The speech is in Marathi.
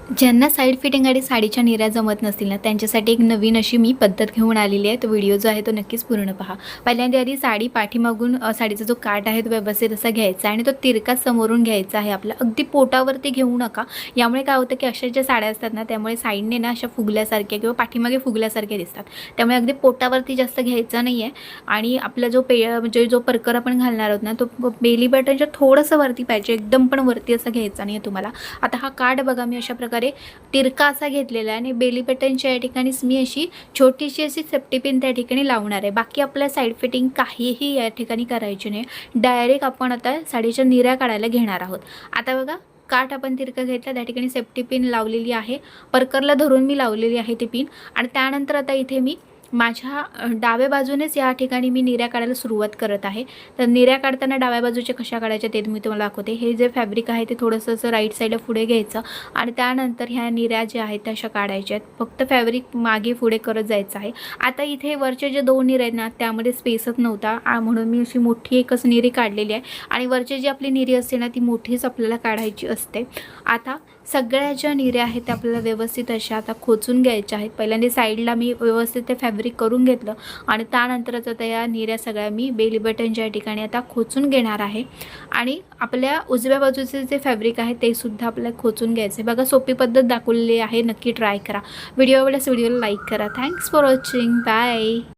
ज्यांना साईड फिटिंग आणि साडीच्या निऱ्या जमत नसतील ना, त्यांच्यासाठी एक नवीन अशी मी पद्धत घेऊन आलेली आहे. तो व्हिडिओ जो आहे तो नक्कीच पूर्ण पहा. पहिल्यांदा आधी साडी पाठीमागून साडीचा जो काठ आहे तो व्यवस्थित असा घ्यायचा आणि तो तिरका समोरून घ्यायचा आहे आपला. अगदी पोटावरती घेऊ नका. यामुळे काय होतं की अशा ज्या साड्या असतात ना, त्यामुळे साईडने ना अशा फुगल्यासारख्या किंवा पाठीमागे फुगल्यासारख्या दिसतात. त्यामुळे अगदी पोटावरती जास्त घ्यायचा नाही आहे. आणि आपला जो म्हणजे जो परकर आपण घालणार आहोत ना, तो बेली बटनच्या थोडंसं वरती पाहिजे, एकदम पण वरती असं घ्यायचा नाही आहे तुम्हाला. आता हा काठ बघा मी अशा प्रकारे तिरका असा घेतलेला आहे आणि बेली बटनच्या या ठिकाणीच मी अशी छोटीशी अशी सेफ्टी पिन त्या ठिकाणी लावणार आहे. बाकी आपल्या साईड फिटिंग काहीही या ठिकाणी करायची नाही. डायरेक्ट आपण आता साडीच्या निऱ्या काढायला घेणार आहोत. आता बघा काठ आपण तिरका घेतला, त्या ठिकाणी सेफ्टी पिन लावलेली आहे, परकरला धरून मी लावलेली आहे ती पिन. आणि त्यानंतर आता इथे मी माझ्या डाव्या बाजूनेच या ठिकाणी मी निऱ्या काढायला सुरुवात करत आहे. तर निऱ्या काढताना डाव्या बाजूच्या कशा काढायच्या ते मी तुम्हाला दाखवते. हे जे फॅब्रिक आहे ते थोडंसं असं राईट साईडला पुढे घ्यायचं आणि त्यानंतर ह्या निऱ्या ज्या आहेत त्या अशा काढायच्या आहेत. फक्त फॅब्रिक मागे पुढे करत जायचं आहे. आता इथे वरचे जे दोन निऱ्या आहेत ना, त्यामध्ये स्पेसच नव्हता म्हणून मी अशी मोठी एकच निरी काढलेली आहे. आणि वरची जी आपली निरी असते ना, ती मोठीच आपल्याला काढायची असते. आता सगळ्या ज्या निऱ्या आहेत त्या आपल्याला व्यवस्थित अशा आता खोचून घ्यायच्या आहेत. पहिल्यांदा साईडला मी व्यवस्थित ते फॅब्रिक करून घेतलं आणि त्यानंतरच आता या निऱ्या सगळ्या मी बेली बटनच्या ठिकाणी आता खोचून घेणार आहे. आणि आपल्या उजव्या बाजूचे जे फॅब्रिक आहे ते सुद्धा आपल्याला खोचून घ्यायचं आहे. बघा सोपी पद्धत दाखवलेली आहे, नक्की ट्राय करा. व्हिडिओ आवडल्यास व्हिडिओला लाईक करा. Thanks for watching. बाय.